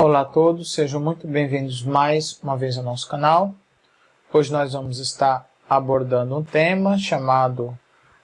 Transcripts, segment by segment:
Olá a todos, sejam muito bem-vindos mais uma vez ao nosso canal. Hoje nós vamos estar abordando um tema chamado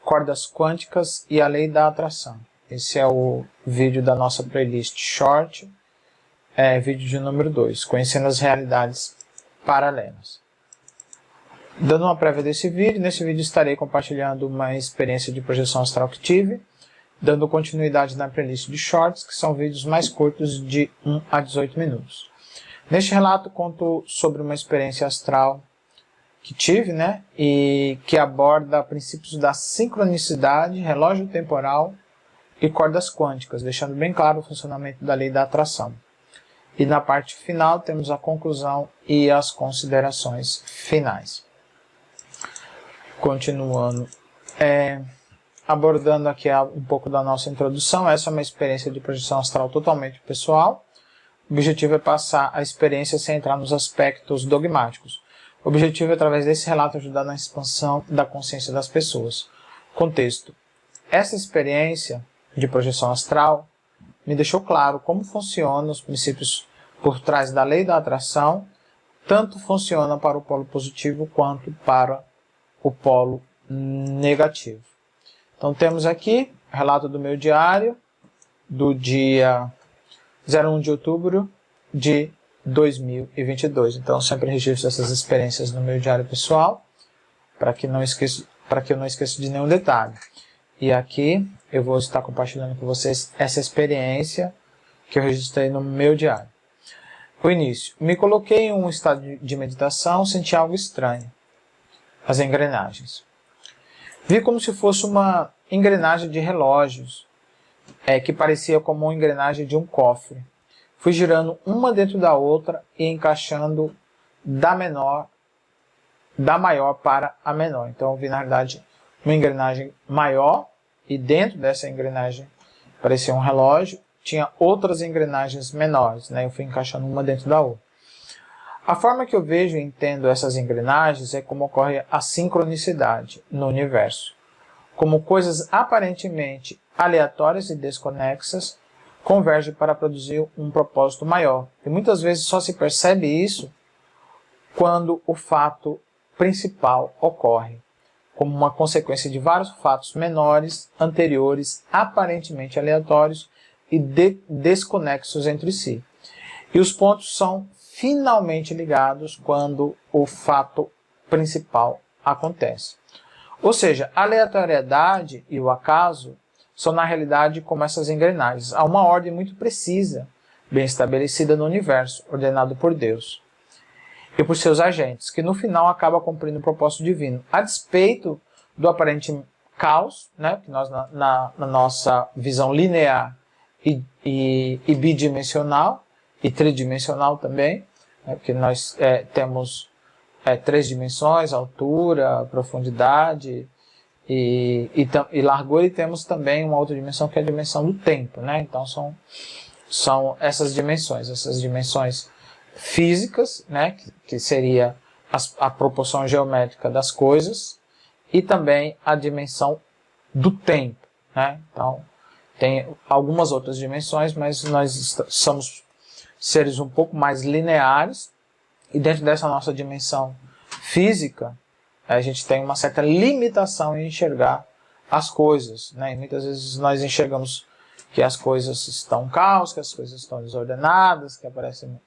cordas quânticas e a lei da atração. Esse é o vídeo da nossa playlist Short, vídeo de número 2, conhecendo as realidades paralelas. Dando uma prévia desse vídeo, nesse vídeo estarei compartilhando uma experiência de projeção astral que tive, dando continuidade na playlist de shorts, que são vídeos mais curtos de 1 a 18 minutos. Neste relato conto sobre uma experiência astral que tive, e que aborda princípios da sincronicidade, relógio temporal e cordas quânticas, deixando bem claro o funcionamento da lei da atração. E na parte final temos a conclusão e as considerações finais. Continuando, abordando aqui um pouco da nossa introdução, essa é uma experiência de projeção astral totalmente pessoal. O objetivo é passar a experiência sem entrar nos aspectos dogmáticos. O objetivo é, através desse relato, ajudar na expansão da consciência das pessoas. Contexto. Essa experiência de projeção astral me deixou claro como funcionam os princípios por trás da lei da atração, tanto funciona para o polo positivo quanto para o polo negativo. Então temos aqui o relato do meu diário do dia 01 de outubro de 2022. Então sempre registro essas experiências no meu diário pessoal, para que eu não esqueça de nenhum detalhe. E aqui eu vou estar compartilhando com vocês essa experiência que eu registrei no meu diário. O início. Me coloquei em um estado de meditação, senti algo estranho. As engrenagens. Vi como se fosse uma engrenagem de relógios, que parecia como uma engrenagem de um cofre. Fui girando uma dentro da outra e encaixando da maior para a menor. Então eu vi, na verdade, uma engrenagem maior, e dentro dessa engrenagem parecia um relógio, tinha outras engrenagens menores, Eu fui encaixando uma dentro da outra. A forma que eu vejo e entendo essas engrenagens é como ocorre a sincronicidade no universo. Como coisas aparentemente aleatórias e desconexas convergem para produzir um propósito maior. E muitas vezes só se percebe isso quando o fato principal ocorre, como uma consequência de vários fatos menores, anteriores, aparentemente aleatórios e desconexos entre si. E os pontos são finalmente ligados quando o fato principal acontece. Ou seja, a aleatoriedade e o acaso são, na realidade, como essas engrenagens. Há uma ordem muito precisa, bem estabelecida no universo, ordenado por Deus e por seus agentes, que no final acaba cumprindo o propósito divino, a despeito do aparente caos, que nós, na nossa visão linear e bidimensional, e tridimensional também, porque nós temos 3 dimensões, altura, profundidade e largura, e temos também uma outra dimensão que é a dimensão do tempo, Então são essas dimensões físicas, que seria a proporção geométrica das coisas, e também a dimensão do tempo, Então tem algumas outras dimensões, mas nós somos seres um pouco mais lineares, e dentro dessa nossa dimensão física, a gente tem uma certa limitação em enxergar as coisas, E muitas vezes nós enxergamos que as coisas estão caos, que as coisas estão desordenadas, que acontecem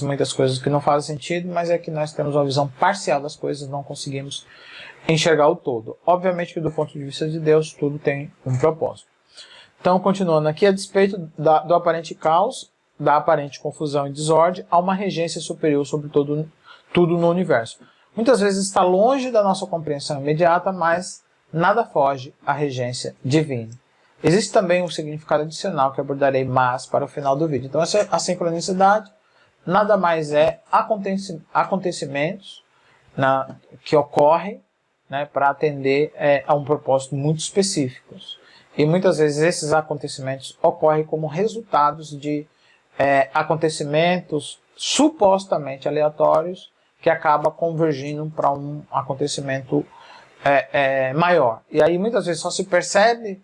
muitas coisas que não fazem sentido, mas é que nós temos uma visão parcial das coisas, não conseguimos enxergar o todo. Obviamente que do ponto de vista de Deus, tudo tem um propósito. Então, continuando aqui, a despeito do aparente caos, da aparente confusão e desordem, há uma regência superior sobre tudo no universo. Muitas vezes está longe da nossa compreensão imediata, mas nada foge à regência divina. Existe também um significado adicional que abordarei mais para o final do vídeo. Então, a sincronicidade nada mais é acontecimentos que ocorrem para atender a um propósito muito específico. E muitas vezes esses acontecimentos ocorrem como resultados de acontecimentos supostamente aleatórios que acaba convergindo para um acontecimento maior. E aí muitas vezes só se percebe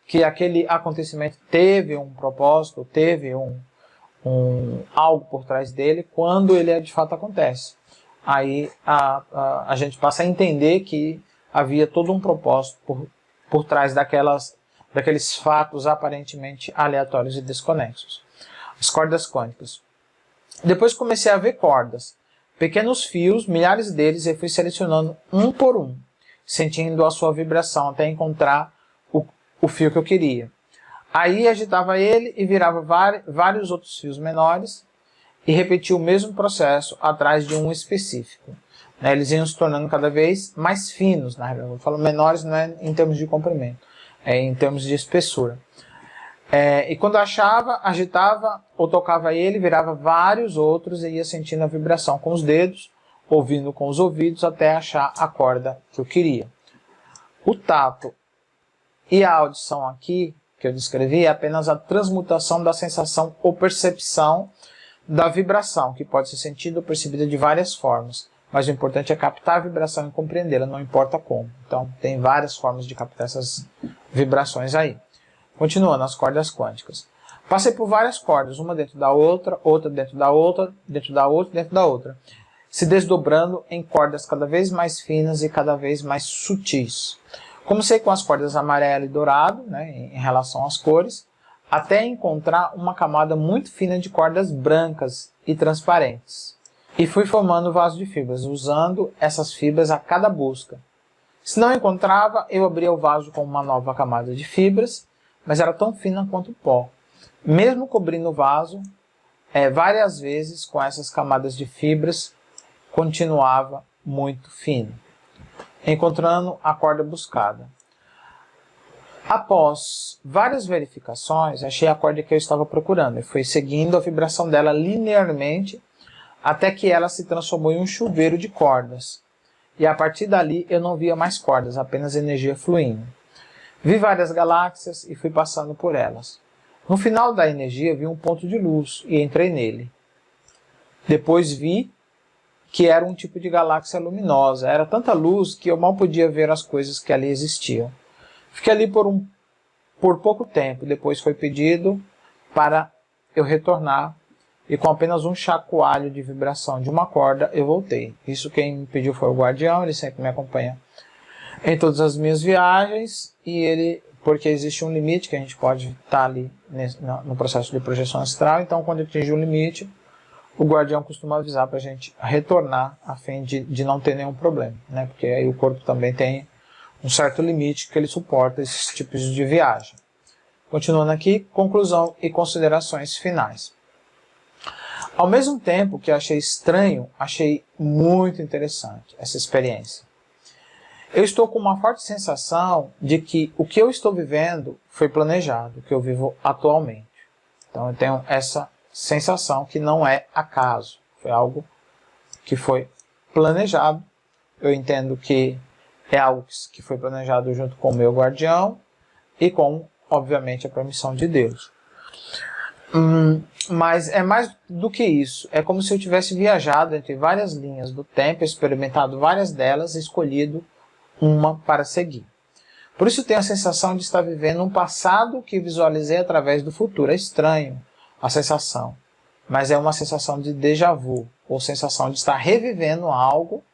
que aquele acontecimento teve um propósito, teve algo por trás dele quando ele de fato acontece. Aí a gente passa a entender que havia todo um propósito por trás daqueles fatos aparentemente aleatórios e desconexos. As cordas quânticas. Depois comecei a ver cordas, pequenos fios, milhares deles, e fui selecionando um por um, sentindo a sua vibração até encontrar o fio que eu queria. Aí agitava ele e virava vários outros fios menores e repetia o mesmo processo atrás de um específico. Eles iam se tornando cada vez mais finos, na realidade. Eu falo menores não é em termos de comprimento, é em termos de espessura. E quando achava, agitava ou tocava ele, virava vários outros e ia sentindo a vibração com os dedos, ouvindo com os ouvidos até achar a corda que eu queria. O tato e a audição aqui, que eu descrevi, é apenas a transmutação da sensação ou percepção da vibração, que pode ser sentida ou percebida de várias formas. Mas o importante é captar a vibração e compreendê-la, não importa como. Então, tem várias formas de captar essas vibrações aí. Continuando, as cordas quânticas. Passei por várias cordas, uma dentro da outra, outra dentro da outra, dentro da outra, dentro da outra, se desdobrando em cordas cada vez mais finas e cada vez mais sutis. Comecei com as cordas amarelo e dourado, em relação às cores, até encontrar uma camada muito fina de cordas brancas e transparentes. E fui formando vaso de fibras, usando essas fibras a cada busca. Se não encontrava, eu abria o vaso com uma nova camada de fibras, mas era tão fina quanto o pó. Mesmo cobrindo o vaso, várias vezes com essas camadas de fibras, continuava muito fino, encontrando a corda buscada. Após várias verificações, achei a corda que eu estava procurando e fui seguindo a vibração dela linearmente até que ela se transformou em um chuveiro de cordas. E a partir dali eu não via mais cordas, apenas energia fluindo. Vi várias galáxias e fui passando por elas. No final da energia vi um ponto de luz e entrei nele. Depois vi que era um tipo de galáxia luminosa. Era tanta luz que eu mal podia ver as coisas que ali existiam. Fiquei ali por pouco tempo. Depois foi pedido para eu retornar e com apenas um chacoalho de vibração de uma corda eu voltei. Isso quem me pediu foi o guardião, ele sempre me acompanha em todas as minhas viagens, porque existe um limite que a gente pode estar ali no processo de projeção astral, então quando atingir o limite, o guardião costuma avisar para a gente retornar a fim de não ter nenhum problema, porque aí o corpo também tem um certo limite que ele suporta esses tipos de viagem. Continuando aqui, conclusão e considerações finais. Ao mesmo tempo que achei estranho, achei muito interessante essa experiência. Eu estou com uma forte sensação de que o que eu estou vivendo foi planejado, o que eu vivo atualmente. Então eu tenho essa sensação que não é acaso, foi algo que foi planejado. Eu entendo que é algo que foi planejado junto com o meu guardião e com, obviamente, a permissão de Deus. Mas é mais do que isso. É como se eu tivesse viajado entre várias linhas do tempo, experimentado várias delas e escolhido uma para seguir. Por isso tenho a sensação de estar vivendo um passado que visualizei através do futuro. É estranho a sensação, mas é uma sensação de déjà vu, ou sensação de estar revivendo algo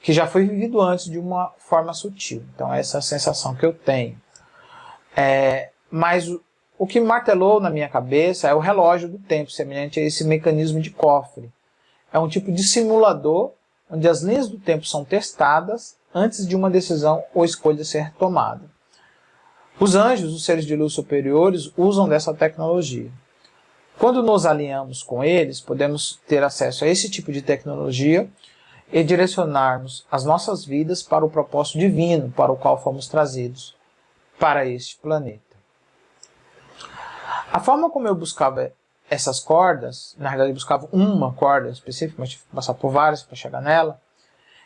que já foi vivido antes de uma forma sutil. Então essa é a sensação que eu tenho. Mas o que martelou na minha cabeça é o relógio do tempo, semelhante a esse mecanismo de cofre. É um tipo de simulador onde as linhas do tempo são testadas antes de uma decisão ou escolha ser tomada. Os anjos, os seres de luz superiores, usam dessa tecnologia. Quando nos alinhamos com eles, podemos ter acesso a esse tipo de tecnologia e direcionarmos as nossas vidas para o propósito divino para o qual fomos trazidos para este planeta. A forma como eu buscava essas cordas, na realidade eu buscava uma corda específica, mas tive que passar por várias para chegar nela,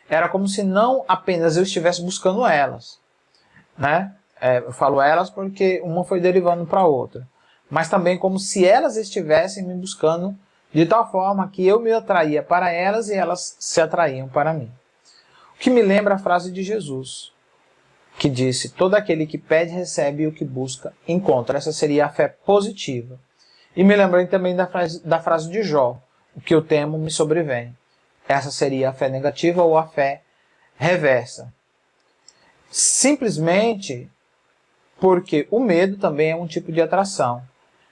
era como se não apenas eu estivesse buscando elas. Eu falo elas porque uma foi derivando para a outra. Mas também como se elas estivessem me buscando de tal forma que eu me atraía para elas e elas se atraíam para mim. O que me lembra a frase de Jesus, que disse: todo aquele que pede recebe e o que busca encontra. Essa seria a fé positiva. E me lembrei também da frase de Jó, o que eu temo me sobrevém. Essa seria a fé negativa ou a fé reversa. Simplesmente porque o medo também é um tipo de atração,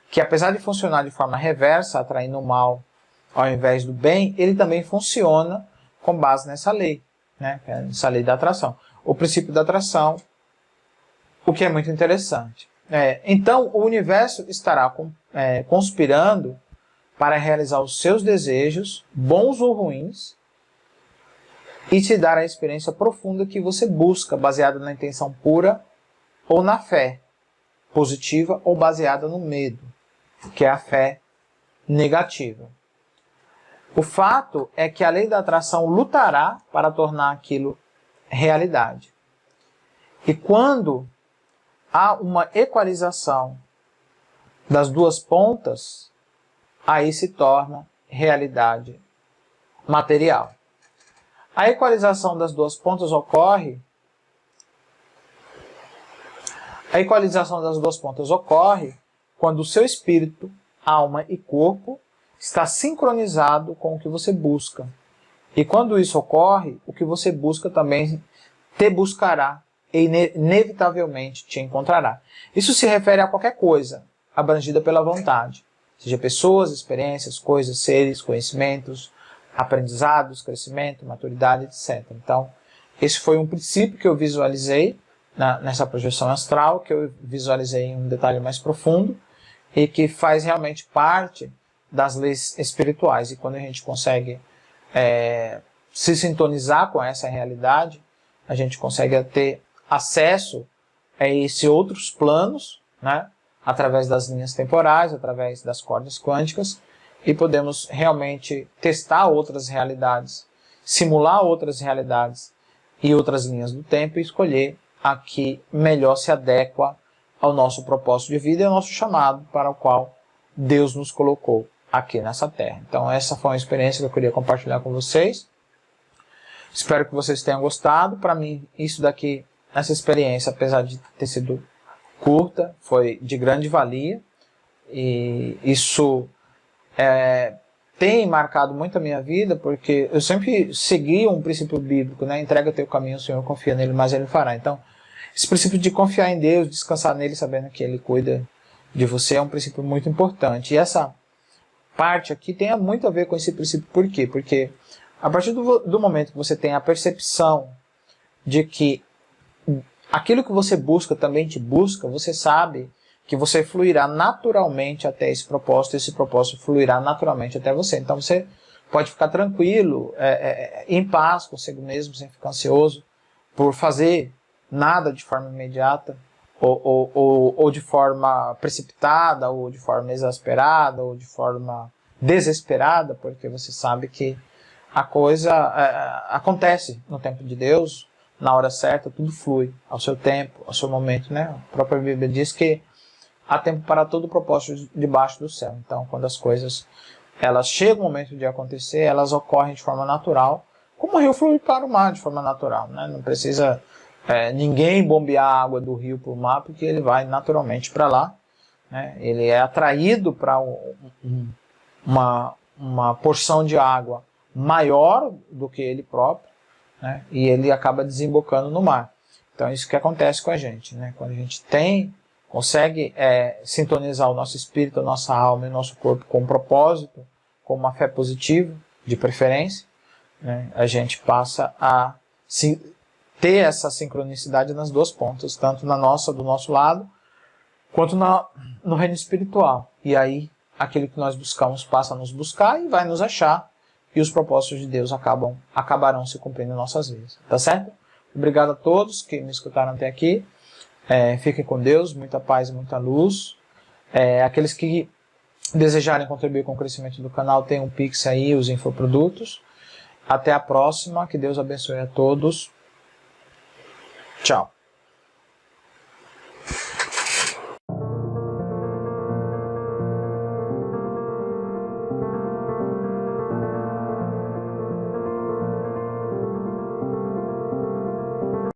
que apesar de funcionar de forma reversa, atraindo o mal ao invés do bem, ele também funciona com base nessa lei, né? Essa lei da atração. O princípio da atração, o que é muito interessante. Então, o universo estará conspirando para realizar os seus desejos, bons ou ruins, e te dar a experiência profunda que você busca, baseada na intenção pura ou na fé positiva ou baseada no medo, que é a fé negativa. O fato é que a lei da atração lutará para tornar aquilo realidade. E quando há uma equalização das duas pontas, aí se torna realidade material. A equalização das duas pontas ocorre quando o seu espírito, alma e corpo está sincronizado com o que você busca. E quando isso ocorre, o que você busca também te buscará e inevitavelmente te encontrará. Isso se refere a qualquer coisa abrangida pela vontade, seja pessoas, experiências, coisas, seres, conhecimentos, aprendizados, crescimento, maturidade, etc. Então, esse foi um princípio que eu visualizei nessa projeção astral, que eu visualizei em um detalhe mais profundo e que faz realmente parte das leis espirituais. E quando a gente consegue se sintonizar com essa realidade, a gente consegue ter acesso a esses outros planos, né, através das linhas temporais, através das cordas quânticas, e podemos realmente testar outras realidades, simular outras realidades e outras linhas do tempo e escolher a que melhor se adequa ao nosso propósito de vida e ao nosso chamado para o qual Deus nos colocou aqui nessa Terra. Então essa foi uma experiência que eu queria compartilhar com vocês. Espero que vocês tenham gostado. Para mim, isso daqui, essa experiência, apesar de ter sido curta, foi de grande valia. E isso tem marcado muito a minha vida, porque eu sempre segui um princípio bíblico, né? Entrega teu caminho, o Senhor confia nele, mas ele fará. Então, esse princípio de confiar em Deus, descansar nele, sabendo que ele cuida de você, é um princípio muito importante. E essa parte aqui tem muito a ver com esse princípio. Por quê? Porque a partir do momento que você tem a percepção de que aquilo que você busca também te busca, você sabe que você fluirá naturalmente até esse propósito fluirá naturalmente até você. Então você pode ficar tranquilo, em paz consigo mesmo, sem ficar ansioso por fazer nada de forma imediata, ou de forma precipitada, ou de forma exasperada, ou de forma desesperada, porque você sabe que a coisa acontece no tempo de Deus, na hora certa, tudo flui ao seu tempo, ao seu momento, né? A própria Bíblia diz que há tempo para todo o propósito debaixo do céu. Então, quando as coisas chegam o momento de acontecer, elas ocorrem de forma natural, como o rio flui para o mar de forma natural, né? Não precisa ninguém bombear a água do rio para o mar, porque ele vai naturalmente para lá, né? Ele é atraído para uma porção de água maior do que ele próprio, né? E ele acaba desembocando no mar. Então, isso que acontece com a gente, né? Quando a gente consegue sintonizar o nosso espírito, a nossa alma e o nosso corpo com um propósito, com uma fé positiva, de preferência, né? A gente passa a ter essa sincronicidade nas duas pontas, tanto do nosso lado, quanto no reino espiritual. E aí, aquilo que nós buscamos passa a nos buscar e vai nos achar, e os propósitos de Deus acabarão se cumprindo em nossas vidas. Tá certo? Obrigado a todos que me escutaram até aqui. Fiquem com Deus, muita paz e muita luz. Aqueles que desejarem contribuir com o crescimento do canal, tem um Pix aí, os infoprodutos. Até a próxima, que Deus abençoe a todos. Tchau.